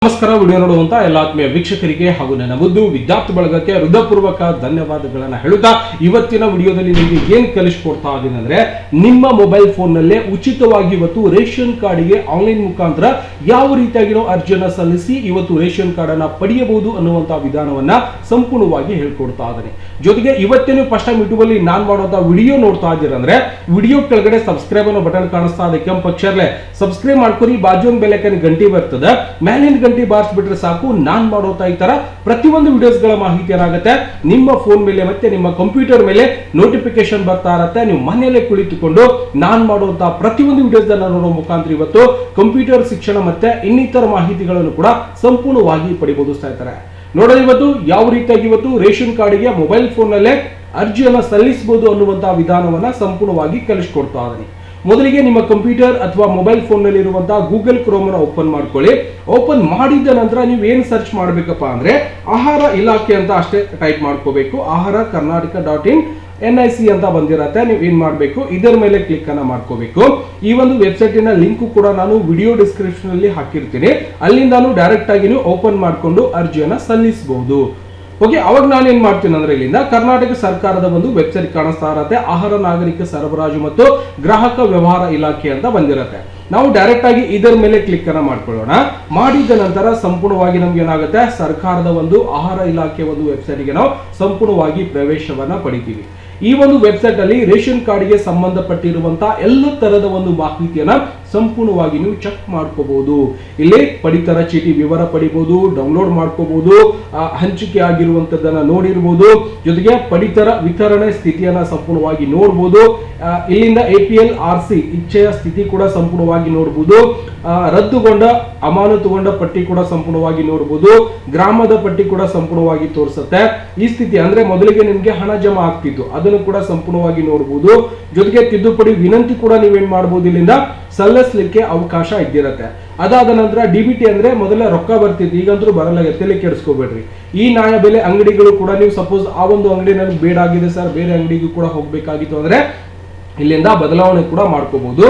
ನಮಸ್ಕಾರ. ವಿಡಿಯೋ ನೋಡುವಂತ ಎಲ್ಲ ಆತ್ಮೀಯ ವೀಕ್ಷಕರಿಗೆ ಹಾಗೂ ನನ್ನ ಮುದ್ದು ವಿದ್ಯಾರ್ಥಿ ಬಳಗಕ್ಕೆ ಹೃದಯಪೂರ್ವಕ ಧನ್ಯವಾದಗಳನ್ನ ಹೇಳುತ್ತಾ ಇವತ್ತಿನ ವಿಡಿಯೋದಲ್ಲಿ ನಿಮಗೆ ಏನ್ ಕಲಿಸ್ಕೊಡ್ತಾ ಇದ್ದೀನಿ ಅಂದ್ರೆ ನಿಮ್ಮ ಮೊಬೈಲ್ ಫೋನ್ ನಲ್ಲೇ ಉಚಿತವಾಗಿ ಇವತ್ತು ರೇಷನ್ ಕಾರ್ಡಿಗೆ ಆನ್ಲೈನ್ ಮುಖಾಂತರ ಯಾವ ರೀತಿಯಾಗಿ ನಾವು ಅರ್ಜಿಯನ್ನ ಸಲ್ಲಿಸಿ ಇವತ್ತು ರೇಷನ್ ಕಾರ್ಡ್ ಅನ್ನ ಪಡೆಯಬಹುದು ಅನ್ನುವಂತ ವಿಧಾನವನ್ನ ಸಂಪೂರ್ಣವಾಗಿ ಹೇಳ್ಕೊಡ್ತಾ ಇದ್ದೀನಿ. ಜೊತೆಗೆ ಇವತ್ತೇನು ಫಸ್ಟ್ ಟೈಮ್ ಯೂಟ್ಯೂಬ್ ಅಲ್ಲಿ ನಾನ್ ಮಾಡುವಂತ ವಿಡಿಯೋ ನೋಡ್ತಾ ಇದ್ದೀರಾ ಅಂದ್ರೆ ವಿಡಿಯೋ ಕೆಳಗಡೆ ಸಬ್ಸ್ಕ್ರೈಬ್ ಅನ್ನೋ ಬಟನ್ ಕಾಣಿಸ್ತಾ ಇದೆ, ಕೆಂಪು ಅಕ್ಷರಲೆ ಸಬ್ಸ್ಕ್ರೈಬ್ ಮಾಡ್ಕೊರಿ, ಬಾಜು ಒಂದು ಬೆಲ್ ಐಕಾನ್ ಗಂಟೆ ಬರ್ತದೆ, ಮೇಲಿನ ಗಂಟೆ ಬಾರಿಸ್ಬಿಟ್ರೆ ಸಾಕು. ನಾನ್ ಮಾಡೋತಾ ಈ ತರ ಪ್ರತಿಯೊಂದು ವಿಡಿಯೋಸ್ ಗಳ ಮಾಹಿತಿ ಏನಾಗುತ್ತೆ ನಿಮ್ಮ ಫೋನ್ ಮೇಲೆ ಮತ್ತೆ ನಿಮ್ಮ ಕಂಪ್ಯೂಟರ್ ಮೇಲೆ ನೋಟಿಫಿಕೇಶನ್ ಬರ್ತಾ ಇರುತ್ತೆ. ನೀವು ಮನೆಯಲ್ಲೇ ಕುಳಿತುಕೊಂಡು ನಾನ್ ಮಾಡುವಂತಹ ಪ್ರತಿಯೊಂದು ವಿಡಿಯೋಸ್ ನೋಡೋ ಮುಖಾಂತರ ಇವತ್ತು ಕಂಪ್ಯೂಟರ್ ಶಿಕ್ಷಣ ಮತ್ತೆ ಇನ್ನಿತರ ಮಾಹಿತಿಗಳನ್ನು ಕೂಡ ಸಂಪೂರ್ಣವಾಗಿ ಪಡಿಬಹುದು ಸ್ನೇಹಿತರೆ. ನೋಡೋಣ ಇವತ್ತು ಯಾವ ರೀತಿಯಾಗಿ ಇವತ್ತು ರೇಷನ್ ಕಾರ್ಡ್ಗೆ ಮೊಬೈಲ್ ಫೋನ್ ನಲ್ಲೇ ಅರ್ಜಿಯನ್ನ ಸಲ್ಲಿಸಬಹುದು ಅನ್ನುವಂತಹ ವಿಧಾನವನ್ನ ಸಂಪೂರ್ಣವಾಗಿ ಕಲಿಸ್ಕೊಡ್ತಾ ಇದ್ದೀನಿ. ಮೊದಲಿಗೆ ನಿಮ್ಮ ಕಂಪ್ಯೂಟರ್ ಅಥವಾ ಮೊಬೈಲ್ ಫೋನ್ ನಲ್ಲಿ ಇರುವಂತಹ ಗೂಗಲ್ ಕ್ರೋಮ್ ಅನ್ನು ಓಪನ್ ಮಾಡ್ಕೊಳ್ಳಿ. ಓಪನ್ ಮಾಡಿದ ನಂತರ ನೀವು ಏನ್ ಸರ್ಚ್ ಮಾಡ್ಬೇಕಪ್ಪ ಅಂದ್ರೆ ಆಹಾರ ಇಲಾಖೆ ಅಂತ ಅಷ್ಟೇ ಟೈಪ್ ಮಾಡ್ಕೋಬೇಕು. ಆಹಾರ ಕರ್ನಾಟಕ.in.nic ಅಂತ ಬಂದಿರತ್ತೆ. ನೀವು ಏನ್ ಮಾಡ್ಬೇಕು, ಇದರ ಮೇಲೆ ಕ್ಲಿಕ್ ಅನ್ನ ಮಾಡ್ಕೋಬೇಕು. ಈ ಒಂದು ವೆಬ್ಸೈಟಿನ ಲಿಂಕ್ ಕೂಡ ನಾನು ವಿಡಿಯೋ ಡಿಸ್ಕ್ರಿಪ್ಷನ್ ಅಲ್ಲಿ ಹಾಕಿರ್ತೀನಿ. ಅಲ್ಲಿಂದ ಡೈರೆಕ್ಟ್ ಆಗಿ ನೀವು ಓಪನ್ ಮಾಡ್ಕೊಂಡು ಅರ್ಜಿಯನ್ನ ಸಲ್ಲಿಸಬಹುದು. ಓಕೆ, ಅವಾಗ ನಾನು ಏನ್ ಮಾಡ್ತೀನಿ ಅಂದ್ರೆ ಇಲ್ಲಿಂದ ಕರ್ನಾಟಕ ಸರ್ಕಾರದ ಒಂದು ವೆಬ್ಸೈಟ್ ಕಾಣಿಸ್ತಾ ಇರತ್ತೆ. ಆಹಾರ ನಾಗರಿಕ ಸರಬರಾಜು ಮತ್ತು ಗ್ರಾಹಕ ವ್ಯವಹಾರ ಇಲಾಖೆ ಅಂತ ಬಂದಿರತ್ತೆ. ನಾವು ಡೈರೆಕ್ಟ್ ಆಗಿ ಇದರ ಮೇಲೆ ಕ್ಲಿಕ್ ಅನ್ನ ಮಾಡ್ಕೊಳ್ಳೋಣ. ಮಾಡಿದ ನಂತರ ಸಂಪೂರ್ಣವಾಗಿ ನಮ್ಗೆ ಏನಾಗುತ್ತೆ, ಸರ್ಕಾರದ ಒಂದು ಆಹಾರ ಇಲಾಖೆ ಒಂದು ವೆಬ್ಸೈಟ್ಗೆ ನಾವು ಸಂಪೂರ್ಣವಾಗಿ ಪ್ರವೇಶವನ್ನ ಪಡಿತೀವಿ. ಈ ಒಂದು ವೆಬ್ಸೈಟ್ ಅಲ್ಲಿ ರೇಷನ್ ಕಾರ್ಡ್ಗೆ ಸಂಬಂಧಪಟ್ಟಿರುವಂತಹ ಎಲ್ಲ ತರದ ಒಂದು ಮಾಹಿತಿಯನ್ನ ಸಂಪೂರ್ಣವಾಗಿ ನೀವು ಚೆಕ್ ಮಾಡ್ಕೋಬಹುದು. ಇಲ್ಲಿ ಪಡಿತರ ಚೀಟಿ ವಿವರ ಪಡಿಬಹುದು, ಡೌನ್ಲೋಡ್ ಮಾಡ್ಕೋಬಹುದು, ಹಂಚಿಕೆ ಆಗಿರುವಂತದ್ದನ್ನ ನೋಡಿರ್ಬೋದು. ಜೊತೆಗೆ ಪಡಿತರ ವಿತರಣೆ ಸ್ಥಿತಿಯನ್ನ ಸಂಪೂರ್ಣವಾಗಿ ನೋಡಬಹುದು. ಇಲ್ಲಿಂದ APL RC ಇಚ್ಛೆಯ ಸ್ಥಿತಿ ಕೂಡ ಸಂಪೂರ್ಣವಾಗಿ ನೋಡಬಹುದು. ರದ್ದುಗೊಂಡ ಅಮಾನತುಗೊಂಡ ಪಟ್ಟಿ ಕೂಡ ಸಂಪೂರ್ಣವಾಗಿ ನೋಡಬಹುದು. ಗ್ರಾಮದ ಪಟ್ಟಿ ಕೂಡ ಸಂಪೂರ್ಣವಾಗಿ ತೋರಿಸುತ್ತೆ. ಈ ಸ್ಥಿತಿ ಅಂದ್ರೆ ಮೊದಲಿಗೆ ನಿಮ್ಗೆ ಹಣ ಜಮಾ ಆಗ್ತಿತ್ತು, ಅದನ್ನು ಕೂಡ ಸಂಪೂರ್ಣವಾಗಿ ನೋಡಬಹುದು. ಜೊತೆಗೆ ತಿದ್ದುಪಡಿ ವಿನಂತಿ ಕೂಡ ನೀವೇನ್ ಮಾಡಬಹುದು, ಇಲ್ಲಿಂದ ಸಲ್ಲಿಸಲಿಕ್ಕೆ ಅವಕಾಶ ಇದ್ದಿರತ್ತೆ. ಅದಾದ ನಂತರ DBT ಅಂದ್ರೆ ಮೊದಲ ರೊಕ್ಕ ಬರ್ತಿತ್ತು, ಈಗಂತೂ ಬರಲ್ಲ, ತಲೆ ಕೆಡಿಸ್ಕೋಬೇಡ್ರಿ. ಈ ನ್ಯಾಯ ಬೆಲೆ ಅಂಗಡಿಗಳು ಕೂಡ ನೀವು ಸಪೋಸ್ ಆ ಒಂದು ಅಂಗಡಿ ನನಗೆ ಬೇಡ ಆಗಿದೆ ಸರ್, ಬೇರೆ ಅಂಗಡಿಗೂ ಕೂಡ ಹೋಗ್ಬೇಕಾಗಿತ್ತು ಅಂದ್ರೆ ಇಲ್ಲಿಂದ ಬದಲಾವಣೆ ಕೂಡ ಮಾಡ್ಕೋಬಹುದು.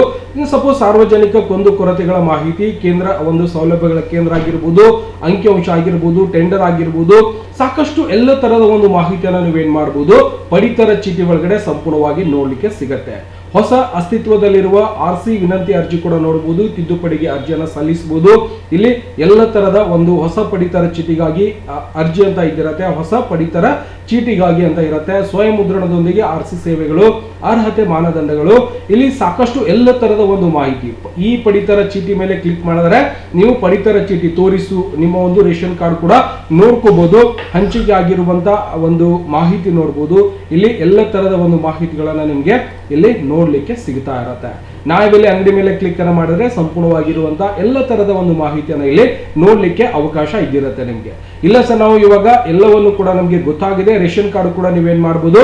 ಸಪೋಸ್ ಸಾರ್ವಜನಿಕ ಕುಂದು ಕೊರತೆಗಳ ಮಾಹಿತಿ ಕೇಂದ್ರ ಒಂದು ಸೌಲಭ್ಯಗಳ ಕೇಂದ್ರ ಆಗಿರ್ಬೋದು, ಅಂಕಿಅಂಶ ಆಗಿರ್ಬೋದು, ಟೆಂಡರ್ ಆಗಿರ್ಬೋದು, ಸಾಕಷ್ಟು ಎಲ್ಲ ತರದ ಒಂದು ಮಾಹಿತಿಯನ್ನು ನೀವೇನ್ ಮಾಡಬಹುದು ಪಡಿತರ ಚೀಟಿ ಒಳಗಡೆ ಸಂಪೂರ್ಣವಾಗಿ ನೋಡ್ಲಿಕ್ಕೆ ಸಿಗತ್ತೆ. ಹೊಸ ಅಸ್ತಿತ್ವದಲ್ಲಿರುವ RC ವಿನಂತಿ ಅರ್ಜಿ ಕೂಡ ನೋಡಬಹುದು. ತಿದ್ದುಪಡಿಗೆ ಅರ್ಜಿಯನ್ನು ಸಲ್ಲಿಸಬಹುದು. ಇಲ್ಲಿ ಎಲ್ಲ ತರದ ಒಂದು ಹೊಸ ಪಡಿತರ ಚೀಟಿಗಾಗಿ ಅರ್ಜಿ ಅಂತ ಇದ್ದಿರತ್ತೆ, ಹೊಸ ಪಡಿತರ ಚೀಟಿಗಾಗಿ ಅಂತ ಇರುತ್ತೆ. ಸ್ವಯಂ ಮುದ್ರಣದೊಂದಿಗೆ RC ಸೇವೆಗಳು, ಅರ್ಹತೆ ಮಾನದಂಡಗಳು, ಇಲ್ಲಿ ಸಾಕಷ್ಟು ಎಲ್ಲ ತರದ ಒಂದು ಮಾಹಿತಿ. ಈ ಪಡಿತರ ಚೀಟಿ ಮೇಲೆ ಕ್ಲಿಕ್ ಮಾಡಿದ್ರೆ ನೀವು ಪಡಿತರ ಚೀಟಿ ತೋರಿಸು ನಿಮ್ಮ ಒಂದು ರೇಷನ್ ಕಾರ್ಡ್ ಕೂಡ ನೋಡ್ಕೋಬಹುದು. ಹಂಚಿಕೆ ಆಗಿರುವಂತ ಒಂದು ಮಾಹಿತಿ ನೋಡಬಹುದು. ಇಲ್ಲಿ ಎಲ್ಲ ತರದ ಒಂದು ಮಾಹಿತಿಗಳನ್ನ ನಿಮ್ಗೆ ಇಲ್ಲಿ ನೋಡ್ಲಿಕ್ಕೆ ಸಿಗ್ತಾ ಇರತ್ತೆ. ನ್ಯಾಯಬೆಲೆ ಅಂಗಡಿ ಮೇಲೆ ಕ್ಲಿಕ್ ಅನ್ನ ಮಾಡಿದ್ರೆ ಸಂಪೂರ್ಣವಾಗಿರುವಂತಹ ಎಲ್ಲ ತರದ ಒಂದು ಮಾಹಿತಿಯನ್ನ ಇಲ್ಲಿ ನೋಡ್ಲಿಕ್ಕೆ ಅವಕಾಶ ಇದ್ದಿರುತ್ತೆ ನಿಮ್ಗೆ. ಇಲ್ಲ ಸರ್, ನಾವು ಇವಾಗ ಎಲ್ಲವನ್ನು ಕೂಡ ನಮ್ಗೆ ಗೊತ್ತಾಗಿದೆ, ರೇಷನ್ ಕಾರ್ಡ್ ಕೂಡ ನೀವೇನ್ ಮಾಡಬಹುದು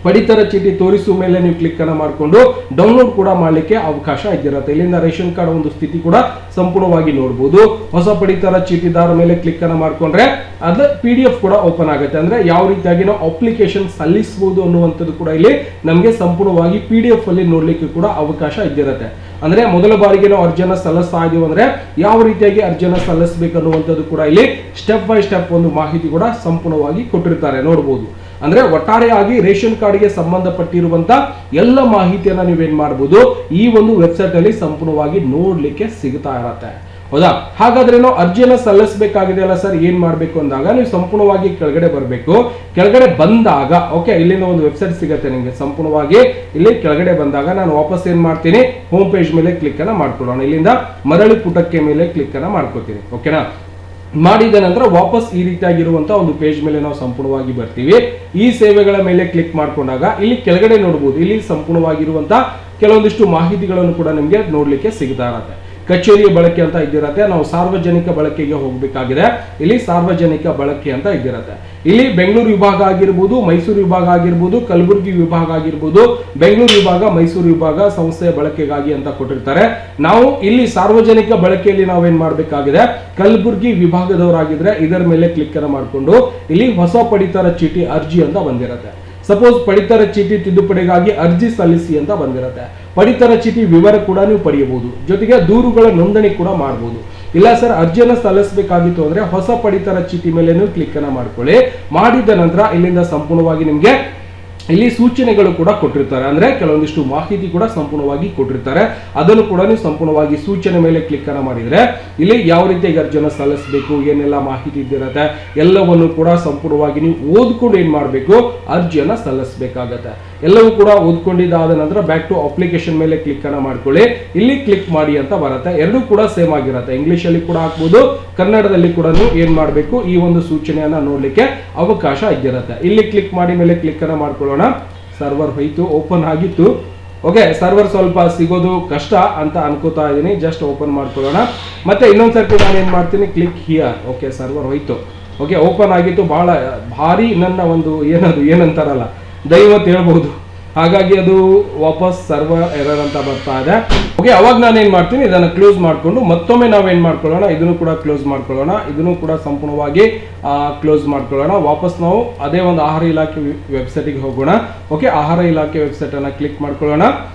ಪಡಿತರ ಚೀಟಿ ತೋರಿಸುವ ಮೇಲೆ ನೀವು ಕ್ಲಿಕ್ ಅನ್ನ ಮಾಡಿಕೊಂಡು ಡೌನ್ಲೋಡ್ ಕೂಡ ಮಾಡ್ಲಿಕ್ಕೆ ಅವಕಾಶ ಇದ್ದಿರುತ್ತೆ. ಇಲ್ಲಿಂದ ರೇಷನ್ ಕಾರ್ಡ್ ಒಂದು ಸ್ಥಿತಿ ಕೂಡ ಸಂಪೂರ್ಣವಾಗಿ ನೋಡಬಹುದು. ಹೊಸ ಪಡಿತರ ಚೀಟಿದಾರ ಮೇಲೆ ಕ್ಲಿಕ್ ಅನ್ನ ಮಾಡ್ಕೊಂಡ್ರೆ ಅದ PDF ಕೂಡ ಓಪನ್ ಆಗುತ್ತೆ. ಅಂದ್ರೆ ಯಾವ ರೀತಿಯಾಗಿ ನಾವು ಅಪ್ಲಿಕೇಶನ್ ಸಲ್ಲಿಸಬಹುದು ಅನ್ನುವಂಥದ್ದು ಕೂಡ ಇಲ್ಲಿ ನಮಗೆ ಸಂಪೂರ್ಣವಾಗಿ PDF ಅಲ್ಲಿ ನೋಡ್ಲಿಕ್ಕೆ ಕೂಡ ಅವಕಾಶ ಇದ್ದಿರುತ್ತೆ. ಅಂದ್ರೆ ಮೊದಲ ಬಾರಿಗೆ ನಾವು ಅರ್ಜಿಯನ್ನ ಸಲ್ಲಿಸ್ತಾ ಇದೀವಿ ಅಂದ್ರೆ ಯಾವ ರೀತಿಯಾಗಿ ಅರ್ಜಿಯನ್ನ ಸಲ್ಲಿಸಬೇಕು ಅನ್ನುವಂಥದ್ದು ಕೂಡ ಇಲ್ಲಿ ಸ್ಟೆಪ್ ಬೈ ಸ್ಟೆಪ್ ಒಂದು ಮಾಹಿತಿ ಕೂಡ ಸಂಪೂರ್ಣವಾಗಿ ಕೊಟ್ಟಿರ್ತಾರೆ, ನೋಡಬಹುದು. ಅಂದ್ರೆ ಒಟ್ಟಾರೆಯಾಗಿ ರೇಷನ್ ಕಾರ್ಡ್ಗೆ ಸಂಬಂಧಪಟ್ಟಿರುವಂತ ಎಲ್ಲ ಮಾಹಿತಿಯನ್ನ ನೀವೇನ್ ಮಾಡಬಹುದು ಈ ಒಂದು ವೆಬ್ಸೈಟ್ ಅಲ್ಲಿ ಸಂಪೂರ್ಣವಾಗಿ ನೋಡ್ಲಿಕ್ಕೆ ಸಿಗ್ತಾ ಇರತ್ತೆ. ಹೌದಾ? ಹಾಗಾದ್ರೆ ನಾವು ಅರ್ಜಿಯನ್ನ ಸಲ್ಲಿಸಬೇಕಾಗಿದೆ ಅಲ್ಲ ಸರ್, ಏನ್ ಮಾಡ್ಬೇಕು ಅಂದಾಗ ನೀವು ಸಂಪೂರ್ಣವಾಗಿ ಕೆಳಗಡೆ ಬರಬೇಕು. ಕೆಳಗಡೆ ಬಂದಾಗ ಓಕೆ, ಇಲ್ಲಿಂದ ಒಂದು ವೆಬ್ಸೈಟ್ ಸಿಗುತ್ತೆ ನಿಮ್ಗೆ. ಸಂಪೂರ್ಣವಾಗಿ ಇಲ್ಲಿ ಕೆಳಗಡೆ ಬಂದಾಗ ನಾನು ವಾಪಸ್ ಏನ್ ಮಾಡ್ತೀನಿ, ಹೋಮ್ ಪೇಜ್ ಮೇಲೆ ಕ್ಲಿಕ್ ಅನ್ನ ಮಾಡ್ಕೊಳ್ಳೋಣ. ಇಲ್ಲಿಂದ ಮರಳಿ ಪುಟಕ್ಕೆ ಮೇಲೆ ಕ್ಲಿಕ್ ಅನ್ನ ಮಾಡ್ಕೊತೀನಿ. ಓಕೆನಾ? ಮಾಡಿದ ನಂತರ ವಾಪಸ್ ಈ ರೀತಿಯಾಗಿರುವಂತಹ ಒಂದು ಪೇಜ್ ಮೇಲೆ ನಾವು ಸಂಪೂರ್ಣವಾಗಿ ಬರ್ತೀವಿ. ಈ ಸೇವೆಗಳ ಮೇಲೆ ಕ್ಲಿಕ್ ಮಾಡ್ಕೊಂಡಾಗ ಇಲ್ಲಿ ಕೆಳಗಡೆ ನೋಡಬಹುದು, ಇಲ್ಲಿ ಸಂಪೂರ್ಣವಾಗಿರುವಂತಹ ಕೆಲವೊಂದಿಷ್ಟು ಮಾಹಿತಿಗಳನ್ನು ಕೂಡ ನಿಮ್ಗೆ ನೋಡ್ಲಿಕ್ಕೆ ಸಿಗ್ತಾ ಇರತ್ತೆ. ಕಚೇರಿಯ ಬಳಕೆ ಅಂತ ಇದ್ದಿರತ್ತೆ. ನಾವು ಸಾರ್ವಜನಿಕ ಬಳಕೆಗೆ ಹೋಗ್ಬೇಕಾಗಿದೆ, ಇಲ್ಲಿ ಸಾರ್ವಜನಿಕ ಬಳಕೆ ಅಂತ ಇದ್ದಿರತ್ತೆ. ಇಲ್ಲಿ ಬೆಂಗಳೂರು ವಿಭಾಗ ಆಗಿರ್ಬೋದು, ಮೈಸೂರು ವಿಭಾಗ ಆಗಿರ್ಬೋದು, ಕಲಬುರಗಿ ವಿಭಾಗ ಆಗಿರ್ಬೋದು, ಬೆಂಗಳೂರು ವಿಭಾಗ, ಮೈಸೂರು ವಿಭಾಗ ಸಂಸ್ಥೆಯ ಬಳಕೆಗಾಗಿ ಅಂತ ಕೊಟ್ಟಿರ್ತಾರೆ. ನಾವು ಇಲ್ಲಿ ಸಾರ್ವಜನಿಕ ಬಳಕೆಯಲ್ಲಿ ನಾವೇನ್ ಮಾಡ್ಬೇಕಾಗಿದೆ, ಕಲಬುರಗಿ ವಿಭಾಗದವರಾಗಿದ್ರೆ ಇದರ ಮೇಲೆ ಕ್ಲಿಕ್ ಅನ್ನ ಮಾಡಿಕೊಂಡು ಇಲ್ಲಿ ಹೊಸ ಪಡಿತರ ಚೀಟಿ ಅರ್ಜಿ ಅಂತ ಬಂದಿರತ್ತೆ. ಸಪೋಸ್ ಪಡಿತರ ಚೀಟಿ ತಿದ್ದುಪಡಿಗಾಗಿ ಅರ್ಜಿ ಸಲ್ಲಿಸಿ ಅಂತ ಬಂದಿರುತ್ತೆ. ಪಡಿತರ ಚೀಟಿ ವಿವರ ಕೂಡ ನೀವು ಪಡೆಯಬಹುದು. ಜೊತೆಗೆ ದೂರುಗಳ ನೋಂದಣಿ ಕೂಡ ಮಾಡಬಹುದು. ಇಲ್ಲ ಸರ್ ಅರ್ಜಿಯನ್ನು ಸಲ್ಲಿಸಬೇಕಾಗಿತ್ತು ಅಂದ್ರೆ ಹೊಸ ಪಡಿತರ ಚೀಟಿ ಮೇಲೆ ನೀವು ಕ್ಲಿಕ್ ಅನ್ನ ಮಾಡ್ಕೊಳ್ಳಿ. ಮಾಡಿದ ನಂತರ ಇಲ್ಲಿಂದ ಸಂಪೂರ್ಣವಾಗಿ ನಿಮ್ಗೆ ಇಲ್ಲಿ ಸೂಚನೆಗಳು ಕೂಡ ಕೊಟ್ಟಿರ್ತಾರೆ, ಅಂದ್ರೆ ಕೆಲವೊಂದಿಷ್ಟು ಮಾಹಿತಿ ಕೂಡ ಸಂಪೂರ್ಣವಾಗಿ ಕೊಟ್ಟಿರ್ತಾರೆ. ಅದನ್ನು ಕೂಡ ನೀವು ಸಂಪೂರ್ಣವಾಗಿ ಸೂಚನೆ ಮೇಲೆ ಕ್ಲಿಕ್ ಅನ್ನ ಮಾಡಿದ್ರೆ ಇಲ್ಲಿ ಯಾವ ರೀತಿಯಾಗಿ ಅರ್ಜಿಯನ್ನು ಸಲ್ಲಿಸಬೇಕು, ಏನೆಲ್ಲ ಮಾಹಿತಿ ಇದ್ದಿರತ್ತೆ ಎಲ್ಲವನ್ನು ಕೂಡ ಸಂಪೂರ್ಣವಾಗಿ ನೀವು ಓದ್ಕೊಂಡು ಏನ್ ಮಾಡಬೇಕು, ಅರ್ಜಿಯನ್ನ ಸಲ್ಲಿಸಬೇಕಾಗತ್ತೆ. ಎಲ್ಲವೂ ಕೂಡ ಓದ್ಕೊಂಡಿದ್ದಾದ ನಂತರ ಬ್ಯಾಕ್ ಟು ಅಪ್ಲಿಕೇಶನ್ ಮೇಲೆ ಕ್ಲಿಕ್ ಅನ್ನ ಮಾಡ್ಕೊಳ್ಳಿ. ಇಲ್ಲಿ ಕ್ಲಿಕ್ ಮಾಡಿ ಅಂತ ಬರುತ್ತೆ. ಎರಡೂ ಕೂಡ ಸೇಮ್ ಆಗಿರುತ್ತೆ. ಇಂಗ್ಲಿಷ್ ಅಲ್ಲಿ ಕೂಡ ಹಾಕ್ಬೋದು, ಕನ್ನಡದಲ್ಲಿ ಕೂಡ ನೀವು ಏನ್ ಮಾಡಬೇಕು, ಈ ಒಂದು ಸೂಚನೆಯನ್ನ ನೋಡ್ಲಿಕ್ಕೆ ಅವಕಾಶ ಇದ್ದಿರುತ್ತೆ. ಇಲ್ಲಿ ಕ್ಲಿಕ್ ಮಾಡಿ ಮೇಲೆ ಕ್ಲಿಕ್ ಅನ್ನ ಮಾಡ್ಕೊಳ್ಳೋಣ. ಸರ್ವರ್ ಹೋಯ್ತು, ಓಪನ್ ಆಗಿತ್ತು. ಓಕೆ, ಸರ್ವರ್ ಸ್ವಲ್ಪ ಸಿಗೋದು ಕಷ್ಟ ಅಂತ ಅನ್ಕೋತಾ ಇದೀನಿ. ಜಸ್ಟ್ ಓಪನ್ ಮಾಡ್ಕೊಳ್ಳೋಣ. ಮತ್ತೆ ಇನ್ನೊಂದ್ಸರ್ತಿ ನಾನು ಏನ್ ಮಾಡ್ತೀನಿ, ಕ್ಲಿಕ್ ಹಿಯರ್. ಓಕೆ, ಸರ್ವರ್ ಹೋಯ್ತು. ಓಕೆ, ಓಪನ್ ಆಗಿತ್ತು. ಬಹಳ ಭಾರಿ ನನ್ನ ಒಂದು ಏನಂತಾರಲ್ಲ ದೈವತ್ ಹೇಳ್ಬಹುದು. ಹಾಗಾಗಿ ಅದು ವಾಪಸ್ ಸರ್ವರ್ ಎರರ್ ಅಂತ ಬರ್ತಾ ಇದೆ. ಓಕೆ, ಅವಾಗ ನಾನು ಏನ್ ಮಾಡ್ತೀನಿ, ಇದನ್ನ ಕ್ಲೋಸ್ ಮಾಡ್ಕೊಂಡು ಮತ್ತೊಮ್ಮೆ ನಾವೇನ್ ಮಾಡ್ಕೊಳ್ಳೋಣ, ಇದನ್ನು ಕೂಡ ಕ್ಲೋಸ್ ಮಾಡ್ಕೊಳ್ಳೋಣ. ಇದನ್ನು ಕೂಡ ಸಂಪೂರ್ಣವಾಗಿ ಕ್ಲೋಸ್ ಮಾಡ್ಕೊಳ್ಳೋಣ. ವಾಪಸ್ ನಾವು ಅದೇ ಒಂದು ಆಹಾರ ಇಲಾಖೆ ವೆಬ್ಸೈಟ್ಗೆ ಹೋಗೋಣ. ಓಕೆ, ಆಹಾರ ಇಲಾಖೆ ವೆಬ್ಸೈಟ್ ಅನ್ನ ಕ್ಲಿಕ್ ಮಾಡ್ಕೊಳ್ಳೋಣ.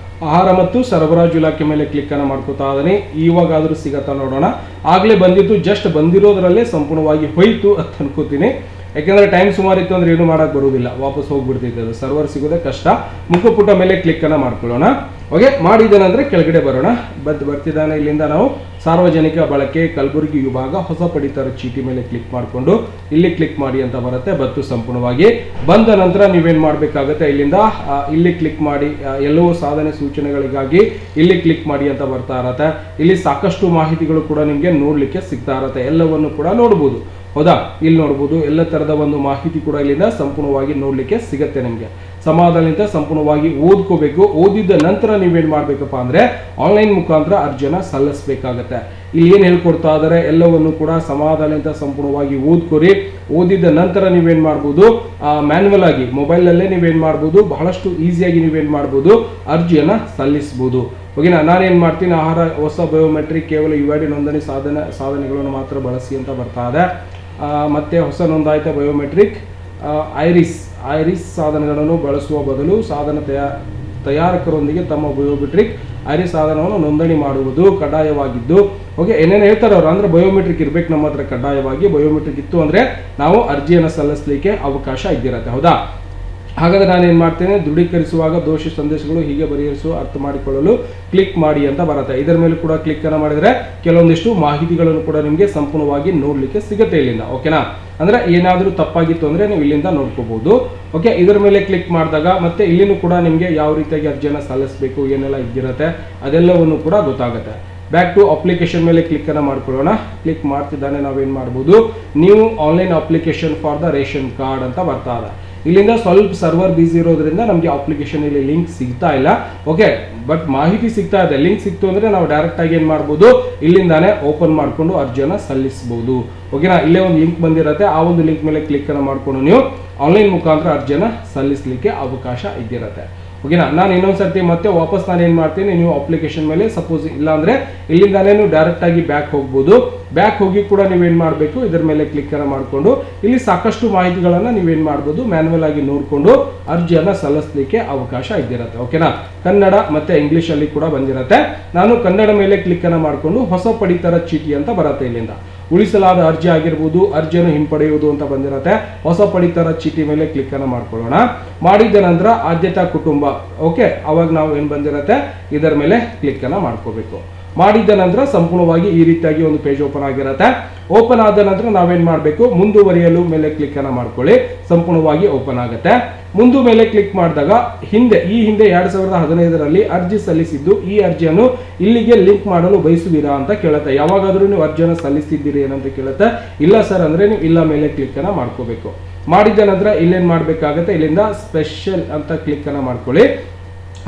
ಆಹಾರ ಮತ್ತು ಸರಬರಾಜು ಇಲಾಖೆ ಮೇಲೆ ಕ್ಲಿಕ್ ಅನ್ನ ಮಾಡ್ಕೋತಾ ಇದ್ದೀನಿ. ಇವಾಗಾದ್ರೂ ಸಿಗತ್ತಾ ನೋಡೋಣ. ಆಗ್ಲೇ ಬಂದಿತ್ತು, ಜಸ್ಟ್ ಬಂದಿರೋದ್ರಲ್ಲೇ ಸಂಪೂರ್ಣವಾಗಿ ಹೋಯ್ತು ಅಂತ ಅನ್ಕೋತೀನಿ. ಯಾಕೆಂದ್ರೆ ಟೈಮ್ ಸುಮಾರು ಇತ್ತು ಅಂದ್ರೆ ಏನು ಮಾಡಕ್ ಬರುವುದಿಲ್ಲ, ವಾಪಸ್ ಹೋಗ್ಬಿಡ್ತೈತೆ ಅದು. ಸರ್ವರ್ ಸಿಗೋದೇ ಕಷ್ಟ. ಮುಖಪುಟ ಮೇಲೆ ಕ್ಲಿಕ್ ಅನ್ನ ಮಾಡ್ಕೊಳ್ಳೋಣ. ಓಕೆ, ಮಾಡಿದ್ದೇನೆಂದ್ರೆ ಕೆಳಗಡೆ ಬರೋಣ. ಬರ್ತಿದ್ದಾನೆ. ಇಲ್ಲಿಂದ ನಾವು ಸಾರ್ವಜನಿಕ ಬಳಕೆ ಕಲಬುರಗಿ ವಿಭಾಗ ಹೊಸ ಪಡಿತರ ಚೀಟಿ ಮೇಲೆ ಕ್ಲಿಕ್ ಮಾಡಿಕೊಂಡು ಇಲ್ಲಿ ಕ್ಲಿಕ್ ಮಾಡಿ ಅಂತ ಬರುತ್ತೆ. ಬತ್ತು ಸಂಪೂರ್ಣವಾಗಿ ಬಂದ ನಂತರ ನೀವೇನ್ ಮಾಡ್ಬೇಕಾಗತ್ತೆ, ಇಲ್ಲಿಂದ ಇಲ್ಲಿ ಕ್ಲಿಕ್ ಮಾಡಿ ಎಲ್ಲವೂ ಸಾಧನೆ ಸೂಚನೆಗಳಿಗಾಗಿ ಇಲ್ಲಿ ಕ್ಲಿಕ್ ಮಾಡಿ ಅಂತ ಬರ್ತಾ ಇರತ್ತೆ. ಇಲ್ಲಿ ಸಾಕಷ್ಟು ಮಾಹಿತಿಗಳು ಕೂಡ ನಿಮ್ಗೆ ನೋಡ್ಲಿಕ್ಕೆ ಸಿಗ್ತಾ ಇರತ್ತೆ. ಎಲ್ಲವನ್ನು ಕೂಡ ನೋಡ್ಬೋದು. ಹೌದಾ, ಇಲ್ಲಿ ನೋಡ್ಬೋದು ಎಲ್ಲ ತರದ ಒಂದು ಮಾಹಿತಿ ಕೂಡ ಇಲ್ಲಿಂದ ಸಂಪೂರ್ಣವಾಗಿ ನೋಡ್ಲಿಕ್ಕೆ ಸಿಗತ್ತೆ. ನಿಮ್ಗೆ ಸಮಾಧಾನದಿಂದ ಸಂಪೂರ್ಣವಾಗಿ ಓದ್ಕೋಬೇಕು. ಓದಿದ ನಂತರ ನೀವೇನ್ ಮಾಡ್ಬೇಕಪ್ಪ ಅಂದ್ರೆ ಆನ್ಲೈನ್ ಮುಖಾಂತರ ಅರ್ಜಿಯನ್ನ ಸಲ್ಲಿಸಬೇಕಾಗತ್ತೆ. ಇಲ್ಲಿ ಏನ್ ಹೇಳ್ಕೊಡ್ತಾ ಇದಾರೆ ಎಲ್ಲವನ್ನು ಕೂಡ ಸಮಾಧಾನದಿಂದ ಸಂಪೂರ್ಣವಾಗಿ ಓದ್ಕೊರಿ. ಓದಿದ ನಂತರ ನೀವೇನ್ ಮಾಡ್ಬೋದು, ಮ್ಯಾನ್ಯುವಲ್ ಆಗಿ ಮೊಬೈಲ್ ನಲ್ಲೇ ನೀವೇನ್ ಮಾಡ್ಬೋದು, ಬಹಳಷ್ಟು ಈಸಿಯಾಗಿ ನೀವೇನ್ ಮಾಡ್ಬೋದು, ಅರ್ಜಿಯನ್ನ ಸಲ್ಲಿಸಬಹುದು. ಓಕೆನಾ, ನಾನೇನ್ ಮಾಡ್ತೀನಿ, ಆಹಾರ ಹೊಸ ಬಯೋಮೆಟ್ರಿಕ್ ಕೇವಲ ಯುಐಡಿ ನೋಂದಣಿ ಸಾಧನೆಗಳನ್ನು ಮಾತ್ರ ಬಳಸಿ ಅಂತ ಬರ್ತಾ ಇದೆ. ಮತ್ತೆ ಹೊಸ ನೋಂದಾಯಿತ ಬಯೋಮೆಟ್ರಿಕ್ ಐರಿಸ್ ಸಾಧನಗಳನ್ನು ಬಳಸುವ ಬದಲು ಸಾಧನ ತಯಾರಕರೊಂದಿಗೆ ತಮ್ಮ ಬಯೋಮೆಟ್ರಿಕ್ ಐರಿಸ್ ಸಾಧನವನ್ನು ನೋಂದಣಿ ಮಾಡುವುದು ಕಡ್ಡಾಯವಾಗಿದ್ದು. ಓಕೆ, ಏನೇನು ಹೇಳ್ತಾರೆ ಅವರು ಅಂದ್ರೆ ಬಯೋಮೆಟ್ರಿಕ್ ಇರ್ಬೇಕು ನಮ್ಮ ಹತ್ರ ಕಡ್ಡಾಯವಾಗಿ. ಬಯೋಮೆಟ್ರಿಕ್ ಇತ್ತು ಅಂದ್ರೆ ನಾವು ಅರ್ಜಿಯನ್ನು ಸಲ್ಲಿಸಲಿಕ್ಕೆ ಅವಕಾಶ ಇದ್ದಿರತ್ತೆ. ಹೌದಾ, ಹಾಗಾದ್ರೆ ನಾನು ಏನ್ ಮಾಡ್ತೇನೆ, ದೃಢೀಕರಿಸುವಾಗ ದೋಷಿ ಸಂದೇಶಗಳು ಹೀಗೆ ಪರಿಹರಿಸುವ ಅರ್ಥ ಮಾಡಿಕೊಳ್ಳಲು ಕ್ಲಿಕ್ ಮಾಡಿ ಅಂತ ಬರುತ್ತೆ. ಇದರ ಮೇಲೆ ಕೂಡ ಕ್ಲಿಕ್ ಅನ್ನ ಮಾಡಿದ್ರೆ ಕೆಲವೊಂದಿಷ್ಟು ಮಾಹಿತಿಗಳನ್ನು ಕೂಡ ನಿಮಗೆ ಸಂಪೂರ್ಣವಾಗಿ ನೋಡ್ಲಿಕ್ಕೆ ಸಿಗುತ್ತೆ ಇಲ್ಲಿಂದ. ಓಕೆನಾ, ಅಂದ್ರೆ ಏನಾದರೂ ತಪ್ಪಾಗಿತ್ತು ಅಂದ್ರೆ ನೀವು ಇಲ್ಲಿಂದ ನೋಡ್ಕೋಬಹುದು. ಓಕೆ, ಇದರ ಮೇಲೆ ಕ್ಲಿಕ್ ಮಾಡಿದಾಗ ಮತ್ತೆ ಇಲ್ಲಿನೂ ಕೂಡ ನಿಮಗೆ ಯಾವ ರೀತಿಯಾಗಿ ಅರ್ಜಿಯನ್ನು ಸಲ್ಲಿಸಬೇಕು ಏನೆಲ್ಲ ಇದ್ದಿರತ್ತೆ ಅದೆಲ್ಲವನ್ನು ಕೂಡ ಗೊತ್ತಾಗುತ್ತೆ. ಬ್ಯಾಕ್ ಟು ಅಪ್ಲಿಕೇಶನ್ ಮೇಲೆ ಕ್ಲಿಕ್ ಅನ್ನ ಮಾಡ್ಕೊಳ್ಳೋಣ. ಕ್ಲಿಕ್ ಮಾಡ್ತಿದ್ದಾನೆ ನಾವೇನ್ ಮಾಡ್ಬೋದು, ನೀವು online application for the ration card ಅಂತ ಬರ್ತಾ ಇದೆ. ಇಲ್ಲಿಂದ ಸ್ವಲ್ಪ ಸರ್ವರ್ ಬಿಸಿ ಇರೋದ್ರಿಂದ ನಮಗೆ ಅಪ್ಲಿಕೇಶನ್ ಇಲ್ಲಿ ಲಿಂಕ್ ಸಿಗ್ತಾ ಇಲ್ಲ. ಓಕೆ, ಬಟ್ ಮಾಹಿತಿ ಸಿಗ್ತಾ ಇದೆ. ಲಿಂಕ್ ಸಿಕ್ತು ಅಂದ್ರೆ ನಾವು ಡೈರೆಕ್ಟ್ ಆಗಿ ಏನ್ ಮಾಡ್ಬೋದು, ಇಲ್ಲಿಂದಾನೆ ಓಪನ್ ಮಾಡ್ಕೊಂಡು ಅರ್ಜಿಯನ್ನ ಸಲ್ಲಿಸಬಹುದು. ಓಕೆನಾ, ಇಲ್ಲೇ ಒಂದು ಲಿಂಕ್ ಬಂದಿರತ್ತೆ. ಆ ಒಂದು ಲಿಂಕ್ ಮೇಲೆ ಕ್ಲಿಕ್ ಅನ್ನ ಮಾಡ್ಕೊಂಡು ನೀವು ಆನ್ಲೈನ್ ಮುಖಾಂತರ ಅರ್ಜಿಯನ್ನ ಸಲ್ಲಿಸಲಿಕ್ಕೆ ಅವಕಾಶ ಇದ್ದಿರತ್ತೆ. ಓಕೆನಾ, ನಾನು ಇನ್ನೊಂದ್ಸರ್ತಿ ಮತ್ತೆ ವಾಪಸ್ ನಾನು ಏನ್ ಮಾಡ್ತೀನಿ, ನೀವು ಅಪ್ಲಿಕೇಶನ್ ಮೇಲೆ ಸಪೋಸ್ ಇಲ್ಲ ಅಂದ್ರೆ ಇಲ್ಲಿಂದಾನೇ ನೀವು ಡೈರೆಕ್ಟ್ ಆಗಿ ಬ್ಯಾಕ್ ಹೋಗ್ಬೋದು. ಬ್ಯಾಕ್ ಹೋಗಿ ಕೂಡ ನೀವೇನ್ ಮಾಡಬೇಕು, ಇದರ ಮೇಲೆ ಕ್ಲಿಕ್ ಅನ್ನ ಮಾಡ್ಕೊಂಡು ಇಲ್ಲಿ ಸಾಕಷ್ಟು ಮಾಹಿತಿಗಳನ್ನ ನೀವೇನ್ ಮಾಡ್ಬೋದು, ಮ್ಯಾನ್ಯುವಲ್ ಆಗಿ ನೋಡ್ಕೊಂಡು ಅರ್ಜಿಯನ್ನ ಸಲ್ಲಿಸಲಿಕ್ಕೆ ಅವಕಾಶ ಇದ್ದಿರತ್ತೆ. ಓಕೆನಾ, ಕನ್ನಡ ಮತ್ತೆ ಇಂಗ್ಲಿಷ್ ಅಲ್ಲಿ ಕೂಡ ಬಂದಿರತ್ತೆ. ನಾನು ಕನ್ನಡ ಮೇಲೆ ಕ್ಲಿಕ್ ಅನ್ನ ಮಾಡ್ಕೊಂಡು ಹೊಸ ಪಡಿತರ ಚೀಟಿ ಅಂತ ಬರುತ್ತೆ. ಇಲ್ಲಿಂದ ಉಳಿಸಲಾದ ಅರ್ಜಿ ಆಗಿರ್ಬೋದು, ಅರ್ಜಿಯನ್ನು ಹಿಂಪಡೆಯುವುದು ಅಂತ ಬಂದಿರತ್ತೆ. ಹೊಸ ಪಡಿತರ ಚೀಟಿ ಮೇಲೆ ಕ್ಲಿಕ್ ಅನ್ನ ಮಾಡ್ಕೊಳ್ಳೋಣ. ಮಾಡಿದ ನಂತರ ಆದ್ಯತಾ ಕುಟುಂಬ. ಓಕೆ, ಅವಾಗ ನಾವು ಏನ್ ಬಂದಿರತ್ತೆ ಇದರ ಮೇಲೆ ಕ್ಲಿಕ್ ಅನ್ನ ಮಾಡ್ಕೋಬೇಕು. ಮಾಡಿದ ನಂತರ ಸಂಪೂರ್ಣವಾಗಿ ಈ ರೀತಿಯಾಗಿ ಒಂದು ಪೇಜ್ ಓಪನ್ ಆಗಿರತ್ತೆ. ಓಪನ್ ಆದ ನಂತರ ನಾವೇನ್ ಮಾಡಬೇಕು, ಮುಂದುವರಿಯಲು ಮೇಲೆ ಕ್ಲಿಕ್ ಅನ್ನ ಮಾಡ್ಕೊಳ್ಳಿ. ಸಂಪೂರ್ಣವಾಗಿ ಓಪನ್ ಆಗುತ್ತೆ. ಮುಂದು ಮೇಲೆ ಕ್ಲಿಕ್ ಮಾಡಿದಾಗ ಈ ಹಿಂದೆ 2015ರಲ್ಲಿ ಅರ್ಜಿ ಸಲ್ಲಿಸಿದ್ದು, ಈ ಅರ್ಜಿಯನ್ನು ಇಲ್ಲಿಗೆ ಲಿಂಕ್ ಮಾಡಲು ಬಯಸುವಿರಾ ಅಂತ ಕೇಳುತ್ತೆ. ಯಾವಾಗಾದ್ರೂ ನೀವು ಅರ್ಜಿಯನ್ನು ಸಲ್ಲಿಸಿದ್ದೀರಿ ಏನಂತ ಕೇಳುತ್ತೆ. ಇಲ್ಲ ಸರ್ ಅಂದ್ರೆ ನೀವು ಇಲ್ಲ ಮೇಲೆ ಕ್ಲಿಕ್ ಅನ್ನ ಮಾಡ್ಕೋಬೇಕು. ಮಾಡಿದ ನಂತರ ಇಲ್ಲೇನ್ ಮಾಡ್ಬೇಕಾಗತ್ತೆ, ಇಲ್ಲಿಂದ ಸ್ಪೆಷಲ್ ಅಂತ ಕ್ಲಿಕ್ ಅನ್ನ ಮಾಡ್ಕೊಳ್ಳಿ.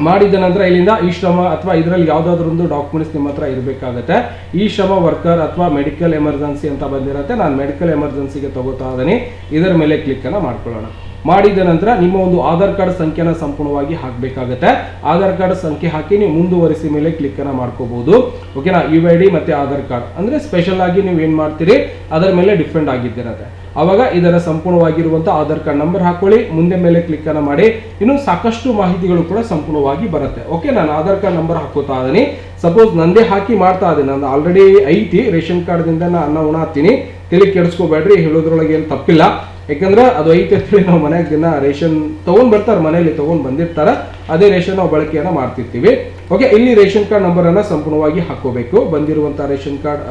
ಮಾಡಿದ ನಂತರ ಇಲ್ಲಿಂದ ಈ ಶ್ರಮ ಅಥವಾ ಇದರಲ್ಲಿ ಯಾವ್ದಾದ್ರು ಒಂದು ಡಾಕ್ಯುಮೆಂಟ್ಸ್ ನಿಮ್ಮ ಹತ್ರ ಇರಬೇಕಾಗತ್ತೆ. ಈ ಶ್ರಮ ವರ್ಕರ್ ಅಥವಾ ಮೆಡಿಕಲ್ ಎಮರ್ಜೆನ್ಸಿ ಅಂತ ಬಂದಿರತ್ತೆ. ನಾನು ಮೆಡಿಕಲ್ ಎಮರ್ಜೆನ್ಸಿಗೆ ತಗೋತಾ ಇದ್ದೀನಿ. ಇದರ ಮೇಲೆ ಕ್ಲಿಕ್ ಅನ್ನ ಮಾಡ್ಕೊಳ್ಳೋಣ. ಮಾಡಿದ ನಂತರ ನಿಮ್ಮ ಒಂದು ಆಧಾರ್ ಕಾರ್ಡ್ ಸಂಖ್ಯೆನ ಸಂಪೂರ್ಣವಾಗಿ ಹಾಕಬೇಕಾಗುತ್ತೆ. ಆಧಾರ್ ಕಾರ್ಡ್ ಸಂಖ್ಯೆ ಹಾಕಿ ನೀವು ಮುಂದುವರಿಸಿ ಮೇಲೆ ಕ್ಲಿಕ್ ಅನ್ನ ಮಾಡ್ಕೋಬಹುದು. ಓಕೆನಾ, UID ಮತ್ತೆ ಆಧಾರ್ ಕಾರ್ಡ್ ಅಂದ್ರೆ ಸ್ಪೆಷಲ್ ಆಗಿ ನೀವು ಏನ್ ಮಾಡ್ತೀರಿ ಅದರ ಮೇಲೆ ಡಿಪೆಂಡ್ ಆಗಿದ್ದಿರತ್ತೆ. ಅವಾಗ ಇದರ ಸಂಪೂರ್ಣವಾಗಿರುವಂತಹ ಆಧಾರ್ ಕಾರ್ಡ್ ನಂಬರ್ ಹಾಕೊಳ್ಳಿ, ಮುಂದೆ ಮೇಲೆ ಕ್ಲಿಕ್ ಅನ್ನ ಮಾಡಿ. ಇನ್ನು ಸಾಕಷ್ಟು ಮಾಹಿತಿಗಳು ಕೂಡ ಸಂಪೂರ್ಣವಾಗಿ ಬರುತ್ತೆ. ಓಕೆ, ನಾನು ಆಧಾರ್ ಕಾರ್ಡ್ ನಂಬರ್ ಹಾಕೋತಾ ಇದೀನಿ. ಸಪೋಸ್ ನಂದೇ ಹಾಕಿ ಮಾಡ್ತಾ ಇದ್ದೀನಿ, ನಾನು ಆಲ್ರೆಡಿ ಐತಿ ರೇಷನ್ ಕಾರ್ಡ್ ದಿಂದ ನಾನು ಉಣಾತೀನಿ, ತಲೆ ಕೆಡಿಸ್ಕೋಬೇಡ್ರಿ, ಹೇಳೋದ್ರೊಳಗೆ ಏನು ತಪ್ಪಿಲ್ಲ. ಯಾಕಂದ್ರೆ ಅದು ಐತೆ ಅಂತೇಳಿ ನಾವು ಮನೆಯಾಗ ದಿನ ರೇಷನ್ ತಗೊಂಡ್ ಬರ್ತಾರೆ, ಮನೆಯಲ್ಲಿ ತಗೊಂಡ್ ಬಂದಿರ್ತಾರ, ಅದೇ ರೇಷನ್ ನಾವು ಬಳಕೆಯನ್ನ ಮಾಡ್ತಿರ್ತೀವಿ. ಓಕೆ, ಇಲ್ಲಿ ರೇಷನ್ ಕಾರ್ಡ್ ನಂಬರ್ ಅನ್ನ ಸಂಪೂರ್ಣವಾಗಿ ಹಾಕೋಬೇಕು. ಬಂದಿರುವಂತಹ ration card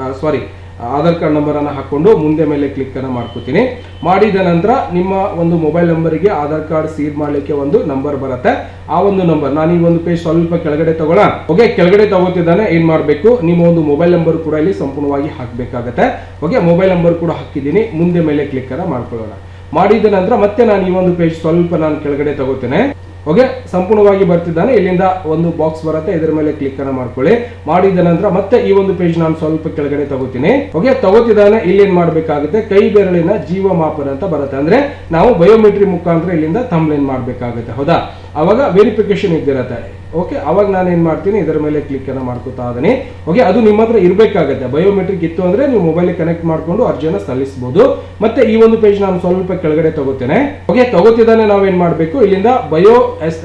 Aadhaar card number ಅನ್ನ ಹಾಕೊಂಡು ಮುಂದೆ ಮೇಲೆ ಕ್ಲಿಕ್ ಅನ್ನ ಮಾಡ್ಕೋತೀನಿ. ಮಾಡಿದ ನಂತರ ನಿಮ್ಮ ಒಂದು ಮೊಬೈಲ್ ನಂಬರ್ಗೆ ಆಧಾರ್ ಕಾರ್ಡ್ ಸೀಡ್ ಮಾಡ್ಲಿಕ್ಕೆ ಒಂದು ನಂಬರ್ ಬರುತ್ತೆ. ಆ ಒಂದು ನಂಬರ್ ನಾನು ಈ ಒಂದು ಪೇಜ್ ಸ್ವಲ್ಪ ಕೆಳಗಡೆ ತಗೊಳ್ಳೋಣ. ಓಕೆ, ಕೆಳಗಡೆ ತಗೋತಿದ್ದಾನೆ. ಏನ್ ಮಾಡ್ಬೇಕು, ನಿಮ್ಮ ಒಂದು ಮೊಬೈಲ್ ನಂಬರ್ ಕೂಡ ಇಲ್ಲಿ ಸಂಪೂರ್ಣವಾಗಿ ಹಾಕ್ಬೇಕಾಗತ್ತೆ. ಓಕೆ, ಮೊಬೈಲ್ ನಂಬರ್ ಕೂಡ ಹಾಕಿದ್ದೀನಿ, ಮುಂದೆ ಮೇಲೆ ಕ್ಲಿಕ್ ಅನ್ನ ಮಾಡ್ಕೊಳ್ಳೋಣ. ಮಾಡಿದ ನಂತರ ಮತ್ತೆ ನಾನು ಈ ಒಂದು ಪೇಜ್ ಸ್ವಲ್ಪ ನಾನು ಕೆಳಗಡೆ ತಗೋತೇನೆ. ಓಕೆ, ಸಂಪೂರ್ಣವಾಗಿ ಬರ್ತಿದ್ದಾನೆ. ಇಲ್ಲಿಂದ ಒಂದು ಬಾಕ್ಸ್ ಬರುತ್ತೆ, ಇದರ ಮೇಲೆ ಕ್ಲಿಕ್ ಅನ್ನ ಮಾಡ್ಕೊಳ್ಳಿ. ಮಾಡಿದ ನಂತರ ಮತ್ತೆ ಈ ಒಂದು ಪೇಜ್ ನಾನು ಸ್ವಲ್ಪ ಕೆಳಗಡೆ ತಗೋತೀನಿ. ಓಕೆ, ತಗೋತಿದ್ದಾನೆ. ಇಲ್ಲಿ ಏನ್ ಮಾಡ್ಬೇಕಾಗುತ್ತೆ, ಕೈ ಬೆರಳಿನ ಜೀವಮಾಪನ ಅಂತ ಬರುತ್ತೆ. ಅಂದ್ರೆ ನಾವು ಬಯೋಮೆಟ್ರಿಕ್ ಮುಖಾಂತರ ಇಲ್ಲಿಂದ ಥಂಬ್ನೈಲ್ ಮಾಡ್ಬೇಕಾಗುತ್ತೆ. ಹೌದಾ, ಅವಾಗ ವೆರಿಫಿಕೇಶನ್ ಇದ್ದಿರತ್ತೆ. ಓಕೆ, ಅವಾಗ ನಾನು ಏನ್ ಮಾಡ್ತೀನಿ, ಇದರ ಮೇಲೆ ಕ್ಲಿಕ್ ಅನ್ನ ಮಾಡ್ಕೋತಾ ಇದೀನಿ. ಓಕೆ, ಅದು ನಿಮ್ಮ ಹತ್ರ ಇರಬೇಕಾಗುತ್ತೆ. ಬಯೋಮೆಟ್ರಿಕ್ ಇತ್ತು ಅಂದ್ರೆ ನೀವು ಮೊಬೈಲ್ ಕನೆಕ್ಟ್ ಮಾಡ್ಕೊಂಡು ಅರ್ಜಿಯನ್ನ ಸಲ್ಲಿಸಬಹುದು. ಮತ್ತೆ ಈ ಒಂದು ಪೇಜ್ ನಾನು ಸ್ವಲ್ಪ ಕೆಳಗಡೆ ತಗೋತೇನೆ. ಓಕೆ, ತಗೋತಿದ್ದಾನೆ. ನಾವೇನ್ ಮಾಡ್ಬೇಕು, ಇಲ್ಲಿಂದ ಬಯೋ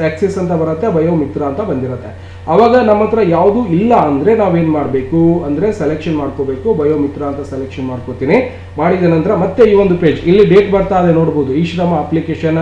ಆಕ್ಸಿಸ್ ಅಂತ ಬರುತ್ತೆ, ಬಯೋ ಮಿತ್ರ ಅಂತ ಬಂದಿರುತ್ತೆ. ಅವಾಗ ನಮ್ಮ ಹತ್ರ ಯಾವುದು ಇಲ್ಲ ಅಂದ್ರೆ ನಾವೇನ್ ಮಾಡ್ಬೇಕು ಅಂದ್ರೆ ಸೆಲೆಕ್ಷನ್ ಮಾಡ್ಕೋಬೇಕು. ಬಯೋ ಮಿತ್ರ ಅಂತ ಸೆಲೆಕ್ಷನ್ ಮಾಡ್ಕೋತೀನಿ. ಮಾಡಿದ ನಂತರ ಮತ್ತೆ ಈ ಒಂದು ಪೇಜ್ ಇಲ್ಲಿ ಡೇಟ್ ಬರ್ತಾ ಇದೆ ನೋಡಬಹುದು. ಈ ಶ್ರಮ ಅಪ್ಲಿಕೇಶನ್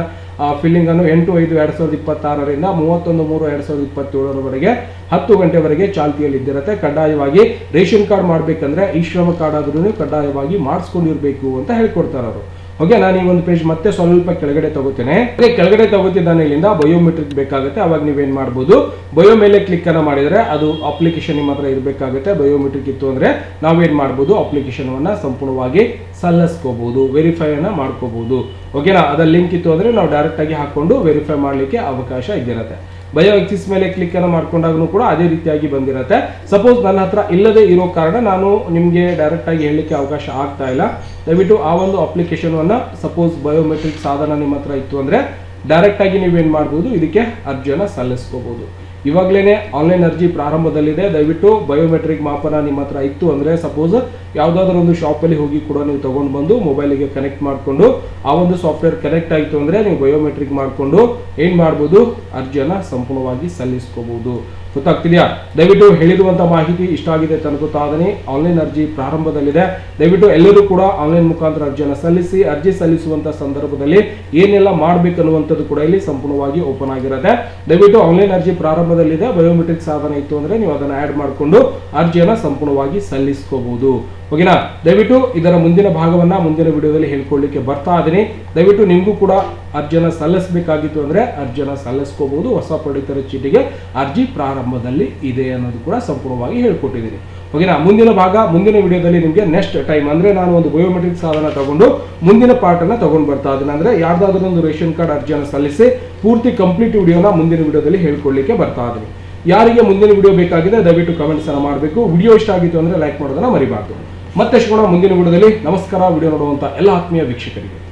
ಫಿಲ್ಲಿಂಗ್ ಅನ್ನು 8/5/2026 31/3/2027 10 ಗಂಟೆವರೆಗೆ ಚಾಲ್ತಿಯಲ್ಲಿ ಇದ್ದಿರುತ್ತೆ. ಕಡ್ಡಾಯವಾಗಿ ರೇಷನ್ ಕಾರ್ಡ್ ಮಾಡ್ಬೇಕಂದ್ರೆ ಈ ಶ್ರಮ ಕಾರ್ಡ್ ಆದ್ರೂ ಕಡ್ಡಾಯವಾಗಿ ಮಾಡಿಸ್ಕೊಂಡಿರ್ಬೇಕು ಅಂತ ಹೇಳ್ಕೊಡ್ತಾರೆ ಅವರು. ಓಕೆ, ನಾನು ಈ ಒಂದು ಪೇಜ್ ಮತ್ತೆ ಸ್ವಲ್ಪ ಕೆಳಗಡೆ ತಗೋತೇನೆ. ಕೆಳಗಡೆ ತಗೋತಿದ್ದಾನೆ. ಇಲ್ಲಿಂದ ಬಯೋಮೆಟ್ರಿಕ್ ಬೇಕಾಗುತ್ತೆ. ಅವಾಗ ನೀವೇನ್ ಮಾಡ್ಬೋದು, ಬಯೋ ಮೇಲೆ ಕ್ಲಿಕ್ ಅನ್ನ ಮಾಡಿದ್ರೆ ಅದು ಅಪ್ಲಿಕೇಶನ್ ನಿಮ್ಮ ಹತ್ರ ಇರಬೇಕಾಗುತ್ತೆ. ಬಯೋಮೆಟ್ರಿಕ್ ಇತ್ತು ಅಂದ್ರೆ ನಾವೇನ್ ಮಾಡ್ಬೋದು, ಅಪ್ಲಿಕೇಶನ್ ಅನ್ನ ಸಂಪೂರ್ಣವಾಗಿ ಸಲ್ಲಿಸ್ಕೋಬಹುದು, ವೆರಿಫೈ ಅನ್ನ ಮಾಡ್ಕೋಬಹುದು. ಓಕೆನಾ, ಅದ ಲಿಂಕ್ ಇತ್ತು ಅಂದ್ರೆ ನಾವು ಡೈರೆಕ್ಟ್ ಆಗಿ ಹಾಕೊಂಡು ವೆರಿಫೈ ಮಾಡ್ಲಿಕ್ಕೆ ಅವಕಾಶ ಇದ್ದಿರುತ್ತೆ. ಬಯೋ ಎಕ್ಸಿಸ್ ಮೇಲೆ ಕ್ಲಿಕ್ ಅನ್ನು ಮಾಡ್ಕೊಂಡಾಗೂ ಕೂಡ ಅದೇ ರೀತಿಯಾಗಿ ಬಂದಿರುತ್ತೆ. ಸಪೋಸ್ ನನ್ನ ಹತ್ರ ಇಲ್ಲದೆ ಇರೋ ಕಾರಣ ನಾನು ನಿಮಗೆ ಡೈರೆಕ್ಟ್ ಆಗಿ ಹೇಳಲಿಕ್ಕೆ ಅವಕಾಶ ಆಗ್ತಾ ಇಲ್ಲ. ದಯವಿಟ್ಟು ಆ ಒಂದು ಅಪ್ಲಿಕೇಶನ್ ಅನ್ನ ಸಪೋಸ್ ಬಯೋಮೆಟ್ರಿಕ್ ಸಾಧನ ನಿಮ್ಮ ಹತ್ರ ಇತ್ತು ಅಂದ್ರೆ ಡೈರೆಕ್ಟ್ ಆಗಿ ನೀವೇನ್ ಮಾಡ್ಬೋದು, ಇದಕ್ಕೆ ಅರ್ಜಿಯನ್ನ ಸಲ್ಲಿಸ್ಕೋಬಹುದು. ಇವಾಗಲೇ ಆನ್ಲೈನ್ ಅರ್ಜಿ ಪ್ರಾರಂಭದಲ್ಲಿದೆ. ದಯವಿಟ್ಟು ಬಯೋಮೆಟ್ರಿಕ್ ಮಾಪನ ನಿಮ್ಮ ಹತ್ರ ಇತ್ತು ಅಂದ್ರೆ ಸಪೋಸ್ ಯಾವುದಾದ್ರೂ ಒಂದು ಶಾಪಲ್ಲಿ ಹೋಗಿ ಕೂಡ ನೀವು ತಗೊಂಡು ಬಂದು ಮೊಬೈಲಿಗೆ ಕನೆಕ್ಟ್ ಮಾಡಿಕೊಂಡು ಆ ಒಂದು ಸಾಫ್ಟ್ವೇರ್ ಕನೆಕ್ಟ್ ಆಯಿತು ಅಂದ್ರೆ ನೀವು ಬಯೋಮೆಟ್ರಿಕ್ ಮಾಡಿಕೊಂಡು ಏನ್ ಮಾಡ್ಬೋದು, ಅರ್ಜಿಯನ್ನ ಸಂಪೂರ್ಣವಾಗಿ ಸಲ್ಲಿಸ್ಕೋಬಹುದು. ಗೊತ್ತಾಗ್ತಿದೆಯಾ? ದಯವಿಟ್ಟು ಹೇಳಿರುವಂತ ಮಾಹಿತಿ ಇಷ್ಟ ಆಗಿದೆ ಅಂತ ಅನ್ಕೋತಾ ಇದೀನಿ. ಆನ್ಲೈನ್ ಅರ್ಜಿ ಪ್ರಾರಂಭದಲ್ಲಿದೆ. ದಯವಿಟ್ಟು ಎಲ್ಲರೂ ಕೂಡ ಆನ್ಲೈನ್ ಮುಖಾಂತರ ಅರ್ಜಿಯನ್ನು ಸಲ್ಲಿಸಿ. ಅರ್ಜಿ ಸಲ್ಲಿಸುವಂತ ಸಂದರ್ಭದಲ್ಲಿ ಏನೆಲ್ಲ ಮಾಡ್ಬೇಕನ್ನುವಂಥದ್ದು ಕೂಡ ಇಲ್ಲಿ ಸಂಪೂರ್ಣವಾಗಿ ಓಪನ್ ಆಗಿರುತ್ತೆ. ದಯವಿಟ್ಟು ಆನ್ಲೈನ್ ಅರ್ಜಿ ಪ್ರಾರಂಭದಲ್ಲಿದೆ. ಬಯೋಮೆಟ್ರಿಕ್ ಸಾಧನ ಇತ್ತು ಅಂದ್ರೆ ನೀವು ಅದನ್ನ ಆಡ್ ಮಾಡಿಕೊಂಡು ಅರ್ಜಿಯನ್ನ ಸಂಪೂರ್ಣವಾಗಿ ಸಲ್ಲಿಸ್ಕೋಬಹುದು. ಓಕೆನಾ, ದಯವಿಟ್ಟು ಇದರ ಮುಂದಿನ ಭಾಗವನ್ನ ಮುಂದಿನ ವಿಡಿಯೋದಲ್ಲಿ ಹೇಳ್ಕೊಳ್ಳಿಕ್ಕೆ ಬರ್ತಾ ಇದೀನಿ. ದಯವಿಟ್ಟು ನಿಮಗೂ ಕೂಡ ಅರ್ಜಿಯನ್ನ ಸಲ್ಲಿಸಬೇಕಾಗಿತ್ತು ಅಂದ್ರೆ ಅರ್ಜಿಯನ್ನ ಸಲ್ಲಿಸ್ಕೋಬಹುದು. ಹೊಸ ಪಡಿತರ ಚೀಟಿಗೆ ಅರ್ಜಿ ಪ್ರಾರಂಭದಲ್ಲಿ ಇದೆ ಅನ್ನೋದು ಕೂಡ ಸಂಪೂರ್ಣವಾಗಿ ಹೇಳ್ಕೊಟ್ಟಿದ್ದೀನಿ. ಓಕೆನಾ, ಮುಂದಿನ ಭಾಗ ಮುಂದಿನ ವಿಡಿಯೋದಲ್ಲಿ ನಿಮಗೆ ನೆಕ್ಸ್ಟ್ ಟೈಮ್ ಅಂದ್ರೆ ನಾನು ಒಂದು ಬಯೋಮೆಟ್ರಿಕ್ ಸಾಧನ ತಗೊಂಡು ಮುಂದಿನ ಪಾರ್ಟ್ ಅನ್ನ ತಗೊಂಡು ಬರ್ತಾ ಇದ್ದೀನಿ. ಅಂದ್ರೆ ಯಾರ್ದಾದ್ರೂ ಒಂದು ರೇಷನ್ ಕಾರ್ಡ್ ಅರ್ಜಿಯನ್ನು ಸಲ್ಲಿಸಿ ಪೂರ್ತಿ ಕಂಪ್ಲೀಟ್ ವಿಡಿಯೋನ ಮುಂದಿನ ವಿಡಿಯೋದಲ್ಲಿ ಹೇಳ್ಕೊಳ್ಳಿಕ್ಕೆ ಬರ್ತಾ ಇದ್ದೀನಿ. ಯಾರಿಗೆ ಮುಂದಿನ ವಿಡಿಯೋ ಬೇಕಾಗಿದೆ ದಯವಿಟ್ಟು ಕಮೆಂಟ್ಸ್ ಅನ್ನ ಮಾಡಬೇಕು. ವಿಡಿಯೋ ಇಷ್ಟ ಆಗಿತ್ತು ಅಂದ್ರೆ ಲೈಕ್ ಮಾಡೋದನ್ನ ಮರಿಬಾರ್ದು. ಮತ್ತೆ ಸಿಗೋಣ ಮುಂದಿನ ವಿಡಿಯೋದಲ್ಲಿ. ನಮಸ್ಕಾರ. ವಿಡಿಯೋ ನೋಡುವಂತ ಎಲ್ಲ ಆತ್ಮೀಯ ವೀಕ್ಷಕರಿಗೆ.